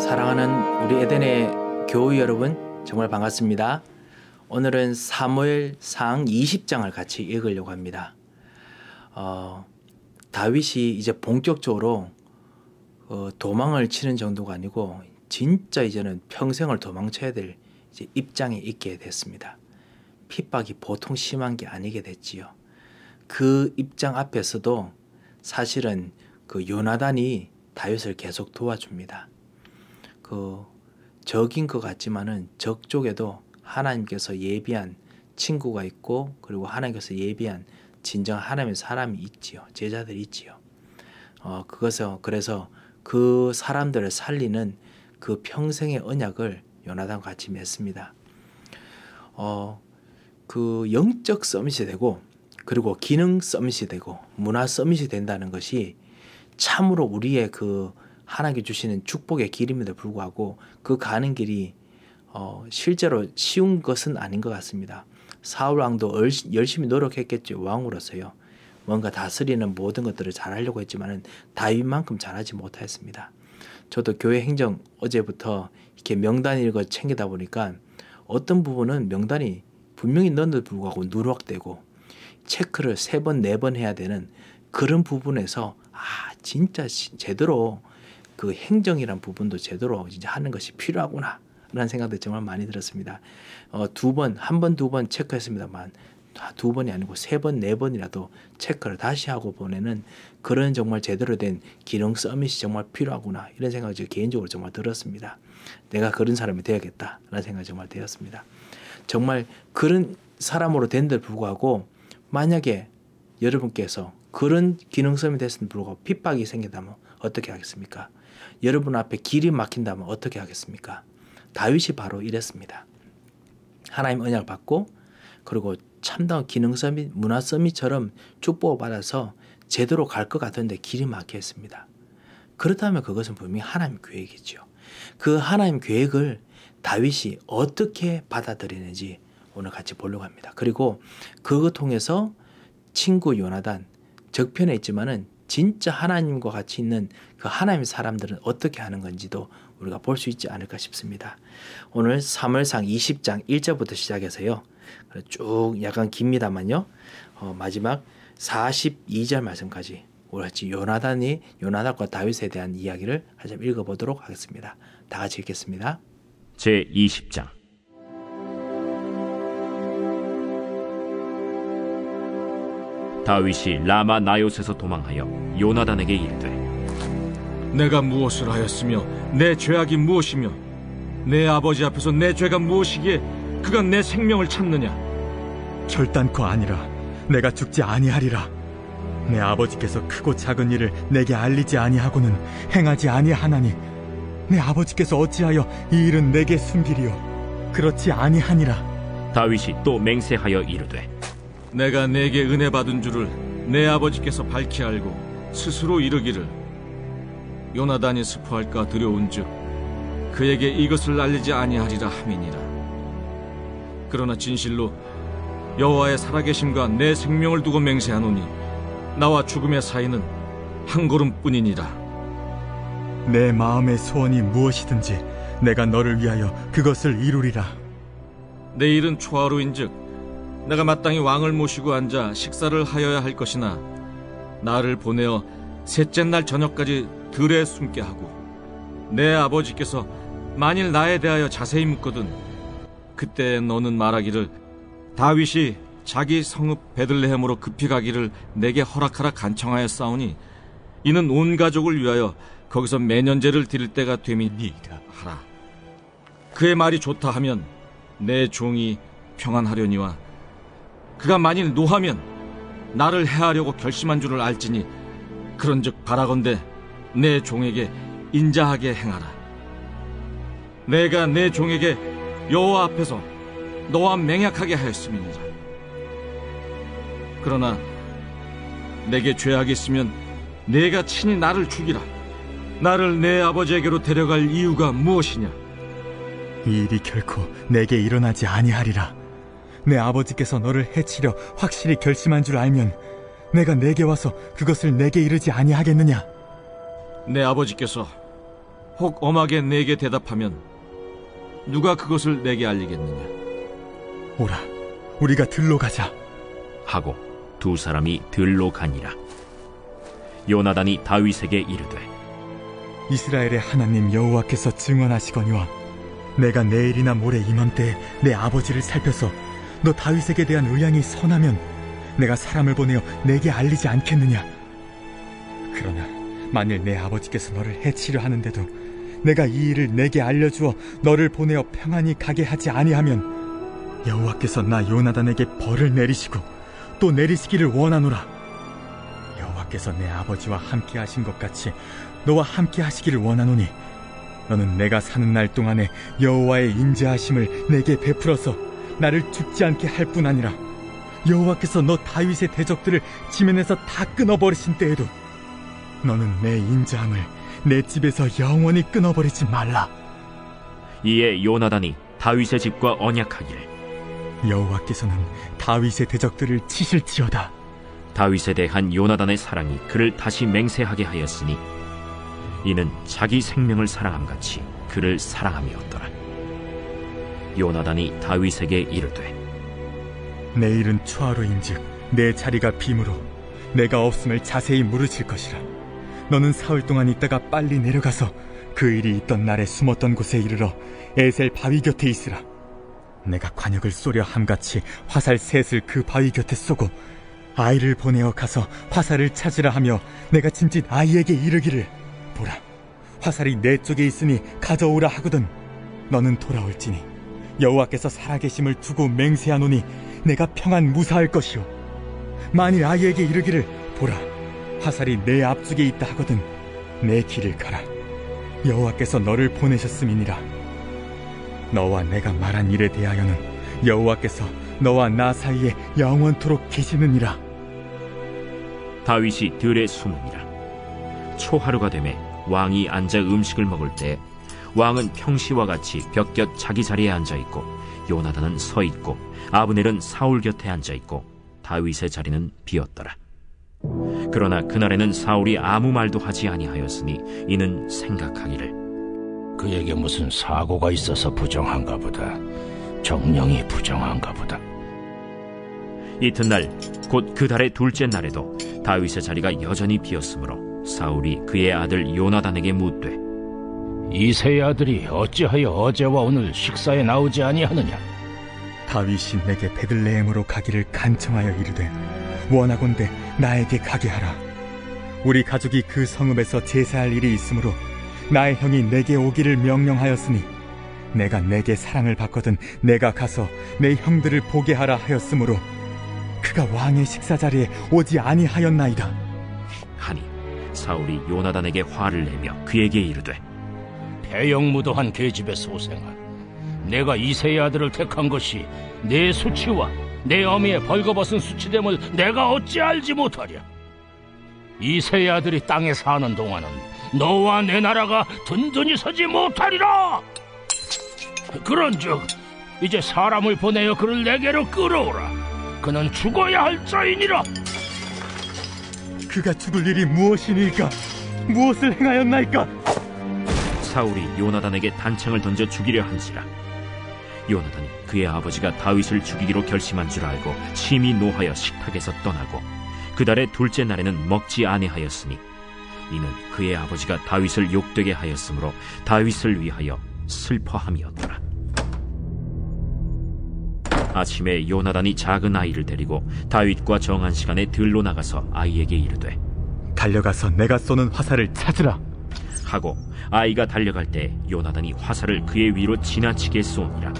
사랑하는 우리 에덴의 교우 여러분, 정말 반갑습니다. 오늘은 사무엘상 20장을 같이 읽으려고 합니다. 다윗이 이제 본격적으로 도망을 치는 정도가 아니고 진짜 이제는 평생을 도망쳐야 될 이제 입장에 있게 됐습니다. 핍박이 보통 심한 게 아니게 됐지요. 그 입장 앞에서도 사실은 그 요나단이 다윗을 계속 도와줍니다. 적인 것 같지만은 적 쪽에도 하나님께서 예비한 친구가 있고, 그리고 하나님께서 예비한 진정 하나님의 사람이 있지요. 제자들이 있지요. 그래서 그 사람들을 살리는 그 평생의 언약을 요나단과 같이 맺습니다. 그 영적 서밋이 되고, 그리고 기능 서밋이 되고, 문화 서밋이 된다는 것이 참으로 우리의 그 하나님께 주시는 축복의 길임에도 불구하고 그 가는 길이 실제로 쉬운 것은 아닌 것 같습니다. 사울 왕도 열심히 노력했겠죠. 왕으로서요. 뭔가 다스리는 모든 것들을 잘하려고 했지만은 다윗만큼 잘하지 못하였습니다. 저도 교회 행정 어제부터 이렇게 명단 읽어 챙기다 보니까 어떤 부분은 명단이 분명히 넣는데도 불구하고 누락되고 체크를 3번, 4번 해야 되는 그런 부분에서 진짜 제대로 그 행정이란 부분도 제대로 이제 하는 것이 필요하구나 라는 생각도 정말 많이 들었습니다. 한 번, 2번 체크했습니다만 2번이 아니고 3번, 4번이라도 체크를 다시 하고 보내는 그런 정말 제대로 된 기능 서밋이 정말 필요하구나 이런 생각이 개인적으로 정말 들었습니다. 내가 그런 사람이 되어야겠다라는 생각이 정말 되었습니다. 정말 그런 사람으로 된데도 불구하고 만약에 여러분께서 그런 기능 서밋이 됐음에도 불구하고 핍박이 생긴다면 어떻게 하겠습니까? 여러분 앞에 길이 막힌다면 어떻게 하겠습니까? 다윗이 바로 이랬습니다. 하나님 언약을 받고, 그리고 참다운 기능 서밋, 문화 서밋처럼 축복을 받아서 제대로 갈 것 같은데 길이 막혀 있습니다. 그렇다면 그것은 분명히 하나님 계획이죠. 그 하나님 계획을 다윗이 어떻게 받아들이는지 오늘 같이 보려고 합니다. 그리고 그것 통해서 친구 요나단, 적편에 있지만은 진짜 하나님과 같이 있는 그 하나님의 사람들은 어떻게 하는 건지도 우리가 볼 수 있지 않을까 싶습니다. 오늘 사무엘상 20장 1절부터 시작해서요. 쭉 약간 깁니다만요. 마지막 42절 말씀까지 우리 같이 요나단과 다윗에 대한 이야기를 한번 읽어보도록 하겠습니다. 다 같이 읽겠습니다. 제20장. 다윗이 라마 나요스에서 도망하여 요나단에게 이르되, 내가 무엇을 하였으며 내 죄악이 무엇이며 내 아버지 앞에서 내 죄가 무엇이기에 그가 내 생명을 찾느냐? 결단코 아니라 내가 죽지 아니하리라. 내 아버지께서 크고 작은 일을 내게 알리지 아니하고는 행하지 아니하나니 내 아버지께서 어찌하여 이 일은 내게 숨기리요? 그렇지 아니하니라. 다윗이 또 맹세하여 이르되, 내가 내게 은혜 받은 줄을 내 아버지께서 밝히 알고 스스로 이르기를 요나단이 스포할까 두려운즉 그에게 이것을 알리지 아니하리라 함이니라. 그러나 진실로 여호와의 살아계심과 내 생명을 두고 맹세하노니 나와 죽음의 사이는 한 걸음뿐이니라. 내 마음의 소원이 무엇이든지 내가 너를 위하여 그것을 이루리라. 내일은 초하루인즉 내가 마땅히 왕을 모시고 앉아 식사를 하여야 할 것이나 나를 보내어 셋째 날 저녁까지 들에 숨게 하고 내 아버지께서 만일 나에 대하여 자세히 묻거든 그때 너는 말하기를 다윗이 자기 성읍 베들레헴으로 급히 가기를 내게 허락하라 간청하였사오니 이는 온 가족을 위하여 거기서 매년제를 드릴 때가 됨이니이다 하라. 그의 말이 좋다 하면 내 종이 평안하려니와 그가 만일 노하면 나를 해하려고 결심한 줄을 알지니 그런즉 바라건대 내 종에게 인자하게 행하라. 내가 내 종에게 여호와 앞에서 너와 맹약하게 하였음이니라. 그러나 내게 죄악이 있으면 내가 친히 나를 죽이라. 나를 내 아버지에게로 데려갈 이유가 무엇이냐? 이 일이 결코 내게 일어나지 아니하리라. 내 아버지께서 너를 해치려 확실히 결심한 줄 알면 내가 내게 와서 그것을 내게 이르지 아니하겠느냐? 내 아버지께서 혹 엄하게 내게 대답하면 누가 그것을 내게 알리겠느냐? 오라, 우리가 들로 가자. 하고 두 사람이 들로 가니라. 요나단이 다윗에게 이르되 이스라엘의 하나님 여호와께서 증언하시거니와 내가 내일이나 모레 이맘때에 내 아버지를 살펴서 너 다윗에게 대한 의향이 선하면 내가 사람을 보내어 내게 알리지 않겠느냐. 그러나 만일 내 아버지께서 너를 해치려 하는데도 내가 이 일을 내게 알려주어 너를 보내어 평안히 가게 하지 아니하면 여호와께서 나 요나단에게 벌을 내리시고 또 내리시기를 원하노라. 여호와께서 내 아버지와 함께 하신 것 같이 너와 함께 하시기를 원하노니 너는 내가 사는 날 동안에 여호와의 인자하심을 내게 베풀어서 나를 죽지 않게 할 뿐 아니라 여호와께서 너 다윗의 대적들을 지면에서 다 끊어버리신 때에도 너는 내 인자함을 내 집에서 영원히 끊어버리지 말라. 이에 요나단이 다윗의 집과 언약하기를 여호와께서는 다윗의 대적들을 치실지어다. 다윗에 대한 요나단의 사랑이 그를 다시 맹세하게 하였으니 이는 자기 생명을 사랑함같이 그를 사랑함이었더라. 요나단이 다윗에게 이르되 내일은 초하루인즉 내 자리가 빔으로 내가 없음을 자세히 물으실 것이라. 너는 사흘 동안 있다가 빨리 내려가서 그 일이 있던 날에 숨었던 곳에 이르러 에셀 바위 곁에 있으라. 내가 관역을 쏘려 함같이 화살 셋을 그 바위 곁에 쏘고 아이를 보내어 가서 화살을 찾으라 하며 내가 짐짓 아이에게 이르기를 보라, 화살이 내 쪽에 있으니 가져오라 하거든 너는 돌아올지니 여호와께서 살아계심을 두고 맹세하노니 내가 평안 무사할 것이요. 만일 아이에게 이르기를 보라, 화살이 내 앞쪽에 있다 하거든 내 길을 가라. 여호와께서 너를 보내셨음이니라. 너와 내가 말한 일에 대하여는 여호와께서 너와 나 사이에 영원토록 계시느니라. 다윗이 들에 숨으니라. 초하루가 되매 왕이 앉아 음식을 먹을 때 왕은 평시와 같이 벽곁 자기 자리에 앉아있고 요나단은 서있고 아브넬은 사울 곁에 앉아있고 다윗의 자리는 비었더라. 그러나 그날에는 사울이 아무 말도 하지 아니하였으니 이는 생각하기를 그에게 무슨 사고가 있어서 부정한가 보다. 정령이 부정한가 보다. 이튿날 곧 그 달의 둘째 날에도 다윗의 자리가 여전히 비었으므로 사울이 그의 아들 요나단에게 묻되 이새의 아들이 어찌하여 어제와 오늘 식사에 나오지 아니하느냐? 다윗이 내게 베들레헴으로 가기를 간청하여 이르되 원하건대 나에게 가게 하라. 우리 가족이 그 성읍에서 제사할 일이 있으므로 나의 형이 내게 오기를 명령하였으니 내가 내게 사랑을 받거든 내가 가서 내 형들을 보게 하라 하였으므로 그가 왕의 식사 자리에 오지 아니하였나이다 하니 사울이 요나단에게 화를 내며 그에게 이르되 배영무도한 계집의 소생아, 내가 이새의 아들을 택한 것이 내 수치와 내 어미의 벌거벗은 수치됨을 내가 어찌 알지 못하랴. 이새의 아들이 땅에 사는 동안은 너와 내 나라가 든든히 서지 못하리라. 그런즉 이제 사람을 보내어 그를 내게로 끌어오라. 그는 죽어야 할 자이니라. 그가 죽을 일이 무엇이니까? 무엇을 행하였나이까? 사울이 요나단에게 단창을 던져 죽이려 한지라. 요나단이 그의 아버지가 다윗을 죽이기로 결심한 줄 알고 심히 노하여 식탁에서 떠나고 그 달의 둘째 날에는 먹지 아니하였으니 이는 그의 아버지가 다윗을 욕되게 하였으므로 다윗을 위하여 슬퍼함이었더라. 아침에 요나단이 작은 아이를 데리고 다윗과 정한 시간에 들로 나가서 아이에게 이르되 달려가서 내가 쏘는 화살을 찾으라 하고 아이가 달려갈 때 요나단이 화살을 그의 위로 지나치게 쏘니라.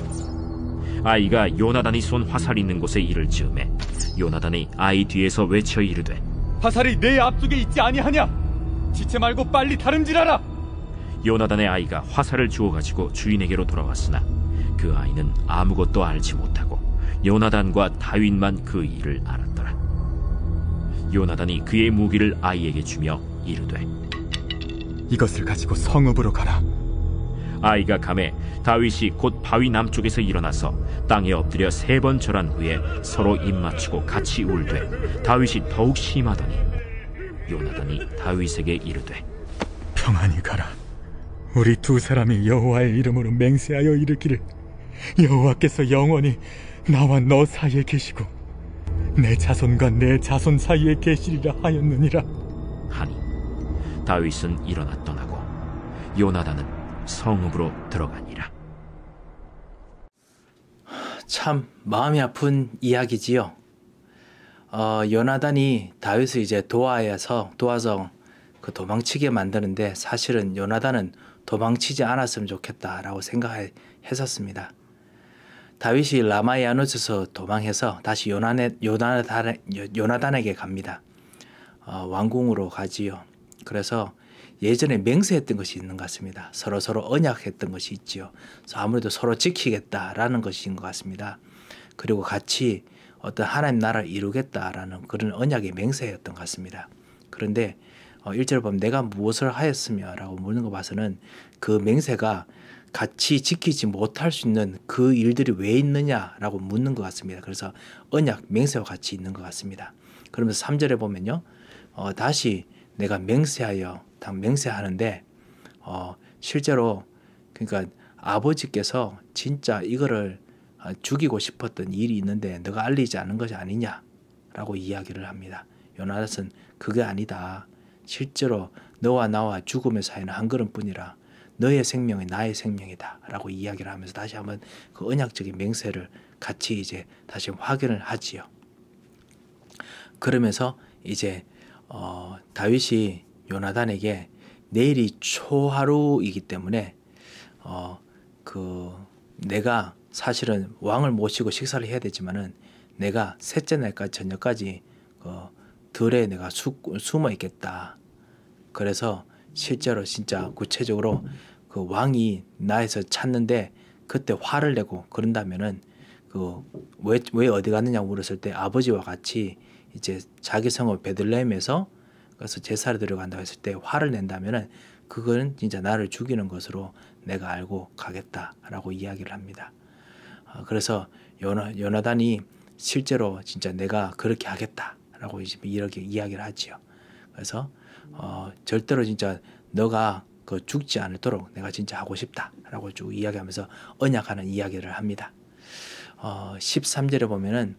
아이가 요나단이 쏜 화살 있는 곳에 이를 즈음에 요나단이 아이 뒤에서 외쳐 이르되 화살이 내 앞쪽에 있지 아니하냐? 지체 말고 빨리 다름질하라. 요나단의 아이가 화살을 주워가지고 주인에게로 돌아왔으나 그 아이는 아무것도 알지 못하고 요나단과 다윗만 그 일을 알았더라. 요나단이 그의 무기를 아이에게 주며 이르되 이것을 가지고 성읍으로 가라. 아이가 가매 다윗이 곧 바위 남쪽에서 일어나서 땅에 엎드려 3번 절한 후에 서로 입맞추고 같이 울되 다윗이 더욱 심하더니 요나단이 다윗에게 이르되 평안히 가라. 우리 두 사람이 여호와의 이름으로 맹세하여 이르기를 여호와께서 영원히 나와 너 사이에 계시고 내 자손과 내 자손 사이에 계시리라 하였느니라. 하니 다윗은 일어나 떠나고 요나단은 성읍으로 들어가니라. 참 마음이 아픈 이야기지요. 요나단이 다윗을 이제 도와서 그 도망치게 만드는데, 사실은 요나단은 도망치지 않았으면 좋겠다라고 생각했었습니다. 다윗이 라마야노스에서 도망해서 다시 요나단에게 갑니다. 왕궁으로 가지요. 그래서 예전에 맹세했던 것이 있는 것 같습니다. 서로 언약했던 것이 있지요. 그래서 아무래도 서로 지키겠다라는 것인 것 같습니다. 그리고 같이 어떤 하나님 나라를 이루겠다라는 그런 언약의 맹세였던 것 같습니다. 그런데 1절을 보면 내가 무엇을 하였으며 라고 묻는 거 봐서는 그 맹세가 같이 지키지 못할 수 있는 그 일들이 왜 있느냐라고 묻는 것 같습니다. 그래서 언약, 맹세와 같이 있는 것 같습니다. 그러면서 3절에 보면요, 다시 내가 맹세하는데 실제로 그러니까 아버지께서 진짜 이거를 죽이고 싶었던 일이 있는데 너가 알리지 않은 것이 아니냐라고 이야기를 합니다. 요나단은 그게 아니다. 실제로 너와 나와 죽음의 사이는 한 걸음뿐이라 너의 생명이 나의 생명이다 라고 이야기를 하면서 다시 한번 그 언약적인 맹세를 같이 이제 다시 확인을 하지요. 그러면서 이제 다윗이 요나단에게 내일이 초하루이기 때문에 내가 사실은 왕을 모시고 식사를 해야 되지만은 내가 셋째 날까지 저녁까지 들에 내가 숨어 있겠다. 그래서 실제로 진짜 구체적으로 그 왕이 나에서 찾는데 그때 화를 내고 그런다면은 왜 어디 갔느냐고 물었을 때 아버지와 같이 이제 자기 성읍 베들레헴에서 그래서 제사를 드려간다고 했을 때 화를 낸다면은 그거는 진짜 나를 죽이는 것으로 내가 알고 가겠다라고 이야기를 합니다. 그래서 요나단이 실제로 진짜 내가 그렇게 하겠다라고 이렇게 이야기를 하지요. 그래서 절대로 진짜 너가 죽지 않도록 내가 진짜 하고 싶다라고 쭉 이야기하면서 언약하는 이야기를 합니다. 13절에 보면은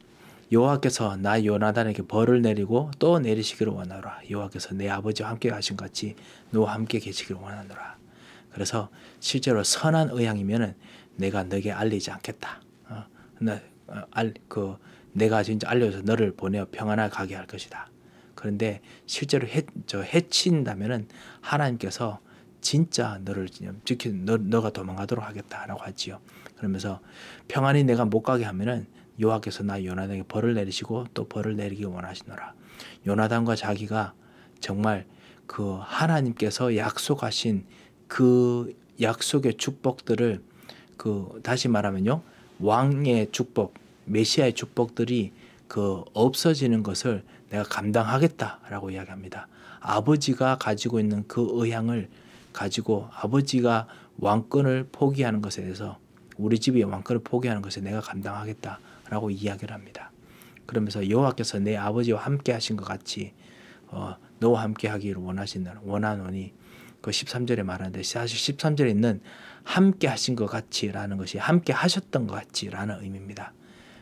여호와께서 나 요나단에게 벌을 내리고 또 내리시기를 원하노라. 여호와께서 내 아버지와 함께 가신 같이 너와 함께 계시기를 원하노라. 그래서 실제로 선한 의향이면은 내가 너에게 알리지 않겠다. 내가 진짜 알려서 너를 보내어 평안하게 가게 할 것이다. 그런데 실제로 해친다면은 하나님께서 진짜 너를 너가 도망가도록 하겠다라고 하지요. 그러면서 평안히 내가 못 가게 하면은 여호와께서 나 요나단에게 벌을 내리시고 또 벌을 내리기 원하시노라. 요나단과 자기가 정말 그 하나님께서 약속하신 그 약속의 축복들을 다시 말하면요, 왕의 축복, 메시아의 축복들이 없어지는 것을 내가 감당하겠다라고 이야기합니다. 아버지가 가지고 있는 그 의향을 가지고 아버지가 왕권을 포기하는 것에 대해서 우리 집이 왕권을 포기하는 것에 내가 감당하겠다라고 이야기를 합니다. 그러면서 여호와께서 내 아버지와 함께 하신 것 같이 너와 함께 하기를 원하노니 그 13절에 말하는데 사실 13절에 있는 함께 하신 것 같이라는 것이 함께 하셨던 것 같이라는 의미입니다.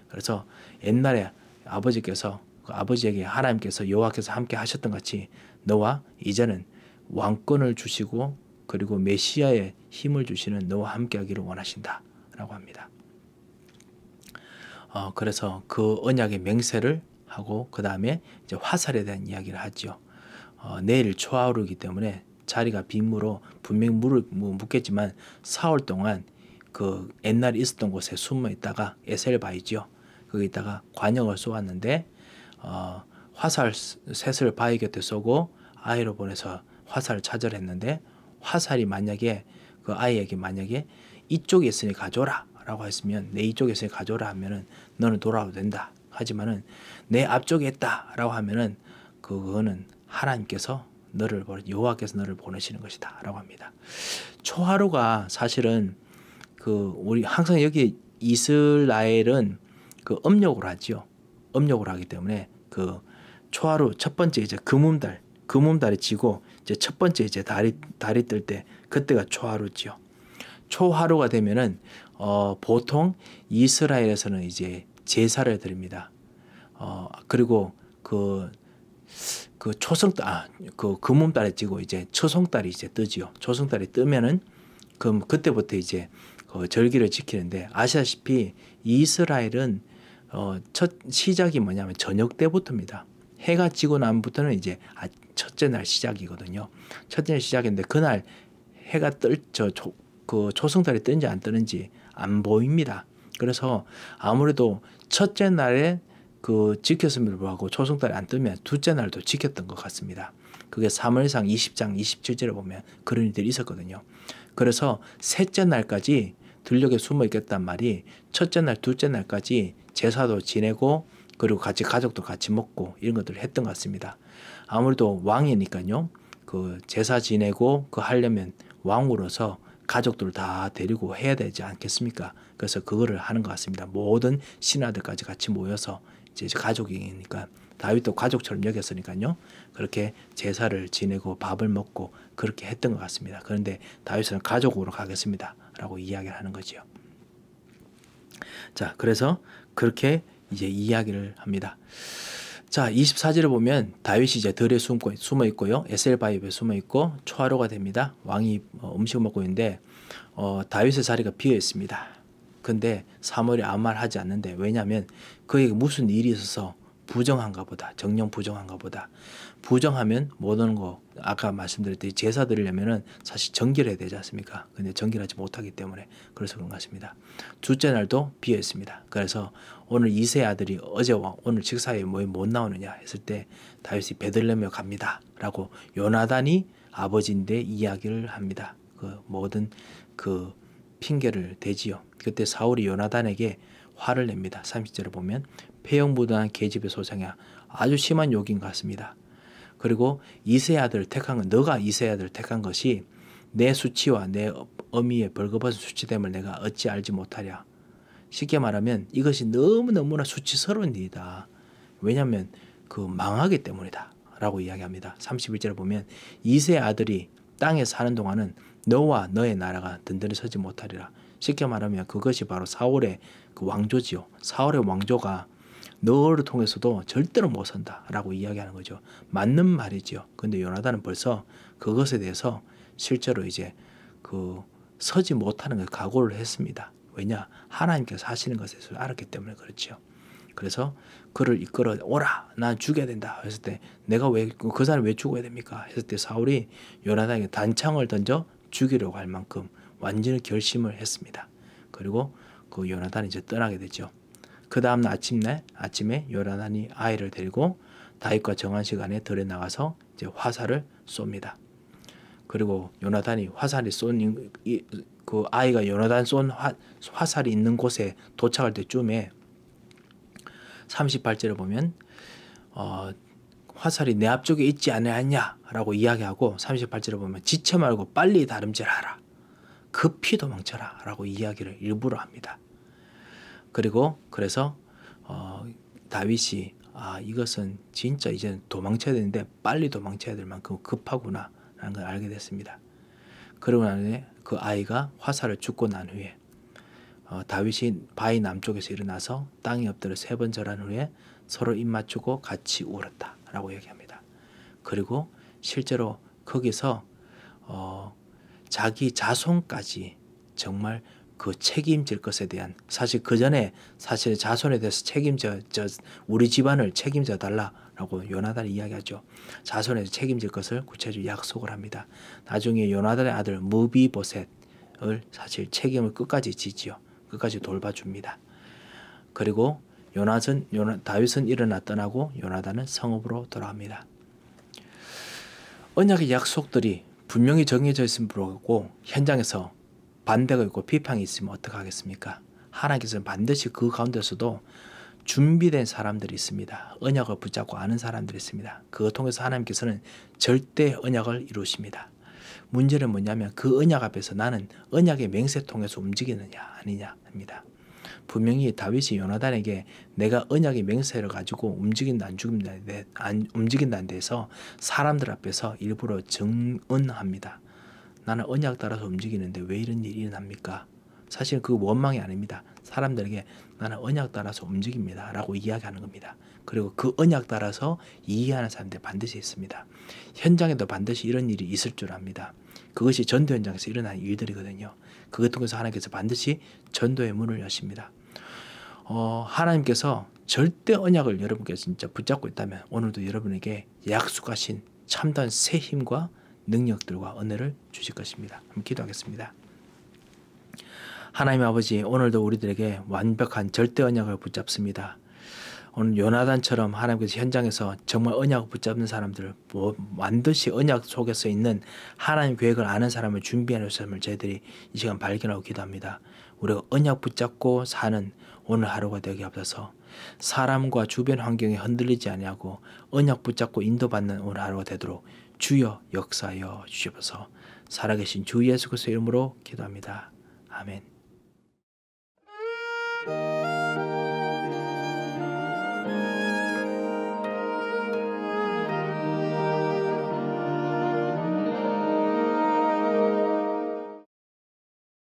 그래서 옛날에 아버지에게 하나님께서 여호와께서 함께 하셨던 것 같이 너와 이제는 왕권을 주시고 그리고 메시아의 힘을 주시는 너와 함께 하기를 원하신다라고 합니다. 그래서 그 언약의 맹세를 하고 그 다음에 이제 화살에 대한 이야기를 하죠. 내일 초하루이기 때문에 자리가 빈무로 분명히 물을 묻겠지만 사흘 동안 그 옛날에 있었던 곳에 숨어 있다가 에셀바이죠. 거기 있다가 관역을 쏘았는데 화살 셋을 바위 곁에 쏘고 아이로 보내서 화살을 차절했는데 화살이 만약에 그 아이에게 만약에 이쪽에 있으니 가져라 라고 했으면 내 이쪽에 있으니 가져라 하면은 너는 돌아와도 된다. 하지만은 내 앞쪽에 있다 라고 하면은 그거는 하나님께서 여호와께서 너를 보내시는 것이다 라고 합니다. 초하루가 사실은 우리 항상 여기 이스라엘은 음력으로 하지요. 음력으로 하기 때문에 초하루 첫 번째 이제 금음달 금음달이 지고 이제 첫 번째 이제 달이 뜰 때 그때가 초하루지요. 초하루가 되면은 보통 이스라엘에서는 이제 제사를 드립니다. 그리고 그 초성달 그 금음달에 지고 이제 초성달이 이제 뜨지요. 초성달이 뜨면은 그럼 그때부터 이제 그 절기를 지키는데 아시다시피 이스라엘은 첫 시작이 뭐냐면 저녁 때부터입니다. 해가 지고 나면부터는 이제 첫째 날 시작이거든요. 첫째 날 시작인데 그날 해가 그 초승달이 뜨는지 안 뜨는지 안 보입니다. 그래서 아무래도 첫째 날에 그 지켰음에도 불구하고 초승달이 안 뜨면 둘째 날도 지켰던 것 같습니다. 그게 사무엘상 20장 27절에 보면 그런 일들이 있었거든요. 그래서 셋째 날까지 들녘에 숨어 있겠단 말이 첫째 날, 둘째 날까지 제사도 지내고 그리고 같이 가족도 같이 먹고 이런 것들을 했던 것 같습니다. 아무래도 왕이니까요. 그 제사 지내고 그 하려면 왕으로서 가족들 다 데리고 해야 되지 않겠습니까? 그래서 그거를 하는 것 같습니다. 모든 신하들까지 같이 모여서 이제 가족이니까 다윗도 가족처럼 여겼으니까요. 그렇게 제사를 지내고 밥을 먹고 그렇게 했던 것 같습니다. 그런데 다윗은 가족으로 가겠습니다. 라고 이야기를 하는 거지요. 자, 그래서 그렇게 이제 이야기를 합니다. 자, 24절을 보면 다윗이 이제 들에 숨어 있고요. 에셀바입에 숨어 있고 초하루가 됩니다. 왕이 음식을 먹고 있는데 다윗의 자리가 비어 있습니다. 근데 사무엘이 아무 말 하지 않는데 왜냐하면 그에게 무슨 일이 있어서 부정한가 보다. 정령 부정한가 보다. 부정하면 못 오는 거 아까 말씀드렸듯이 제사 드리려면은 사실 정결해야 되지 않습니까? 근데 정결하지 못하기 때문에 그래서 그런 것 같습니다. 둘째 날도 비어 있습니다. 그래서 오늘 이세 아들이 어제와 오늘 식사에 왜 못 나오느냐 했을 때 다윗이 베들레헴에 갑니다. 라고 요나단이 아버지인데 이야기를 합니다. 그 모든 그 핑계를 대지요. 그때 사울이 요나단에게 화를 냅니다. 30절에 보면 폐영무도한 계집의 소생이야. 아주 심한 욕인 것 같습니다. 그리고 이세 아들을 택한 건 너가 이세 아들을 택한 것이 내 수치와 내 어미의 벌거벗은 수치됨을 내가 어찌 알지 못하랴. 쉽게 말하면 이것이 너무너무나 수치스러운 일이다. 왜냐하면 그 망하기 때문이다. 라고 이야기합니다. 31절에 보면 이세 아들이 땅에 사는 동안은 너와 너의 나라가 든든히 서지 못하리라. 쉽게 말하면 그것이 바로 사울의 그 왕조지요. 사울의 왕조가 너를 통해서도 절대로 못 선다라고 이야기하는 거죠. 맞는 말이지요. 근데 요나단은 벌써 그것에 대해서 실제로 이제 그 서지 못하는 걸 각오를 했습니다. 왜냐? 하나님께서 하시는 것에 대해서 알았기 때문에 그렇죠. 그래서 그를 이끌어 오라, 난 죽여야 된다 했을 때 내가 왜 그 사람 왜 죽어야 됩니까? 했을 때 사울이 요나단에게 단창을 던져 죽이려고 할 만큼 완전히 결심을 했습니다. 그리고 그 요나단이 이제 떠나게 되죠. 그 다음날 아침에 요나단이 아이를 데리고 다윗과 정한 시간에 들에 나가서 이제 화살을 쏩니다. 그리고 요나단이 화살이 쏜 그 아이가 요나단 쏜 화살이 있는 곳에 도착할 때쯤에 38절을 보면 화살이 내 앞쪽에 있지 않냐라고 이야기하고 38절을 보면 지체 말고 빨리 다름질하라. 급히 도망쳐라 라고 이야기를 일부러 합니다. 그리고 그래서 다윗이 이것은 진짜 이제 도망쳐야 되는데 빨리 도망쳐야 될 만큼 급하구나 라는 걸 알게 됐습니다. 그러고 나서 그 아이가 화살을 죽고 난 후에 다윗이 바위 남쪽에서 일어나서 땅에 엎드려 3번 절한 후에 서로 입 맞추고 같이 울었다 라고 얘기합니다. 그리고 실제로 거기서 자기 자손까지 정말 그 책임질 것에 대한 사실 그 전에 사실 자손에 대해서 우리 집안을 책임져 달라라고 요나단이 이야기하죠. 자손에 대해서 책임질 것을 구체적으로 약속을 합니다. 나중에 요나단의 아들 무비보셋을 사실 책임을 끝까지 지지요. 끝까지 돌봐줍니다. 그리고 다윗은 일어나 떠나고 요나단은 성읍으로 돌아옵니다. 언약의 약속들이 분명히 정해져 있음을 불구하고 현장에서 반대가 있고 비판이 있으면 어떡하겠습니까? 하나님께서는 반드시 그 가운데서도 준비된 사람들이 있습니다. 언약을 붙잡고 아는 사람들이 있습니다. 그걸 통해서 하나님께서는 절대 언약을 이루십니다. 문제는 뭐냐면 그 언약 앞에서 나는 언약의 맹세 통해서 움직이느냐 아니냐입니다. 분명히 다윗이 요나단에게 내가 언약의 맹세를 가지고 움직인다 안 움직인다는 데서 사람들 앞에서 일부러 증언합니다. 나는 언약 따라서 움직이는데 왜 이런 일이 일어납니까? 사실 그 원망이 아닙니다. 사람들에게 나는 언약 따라서 움직입니다 라고 이야기하는 겁니다. 그리고 그 언약 따라서 이해하는 사람들이 반드시 있습니다. 현장에도 반드시 이런 일이 있을 줄 압니다. 그것이 전도 현장에서 일어나는 일들이거든요. 그것 통해서 하나님께서 반드시 전도의 문을 여십니다. 하나님께서 절대 언약을 여러분께서 진짜 붙잡고 있다면 오늘도 여러분에게 약속하신 참다운 새 힘과 능력들과 은혜를 주실 것입니다. 한번 기도하겠습니다. 하나님 아버지, 오늘도 우리들에게 완벽한 절대 언약을 붙잡습니다. 오늘 요나단처럼 하나님께서 현장에서 정말 언약을 붙잡는 사람들을 반드시 언약 속에서 있는 하나님 계획을 아는 사람을 준비하는 사람을 저희들이 이 시간 발견하고 기도합니다. 우리가 언약 붙잡고 사는 오늘 하루가 되게 하옵소서. 사람과 주변 환경에 흔들리지 아니하고 언약 붙잡고 인도받는 오늘 하루가 되도록 주여 역사하여 주시옵소서. 살아계신 주 예수 그리스도의 이름으로 기도합니다. 아멘.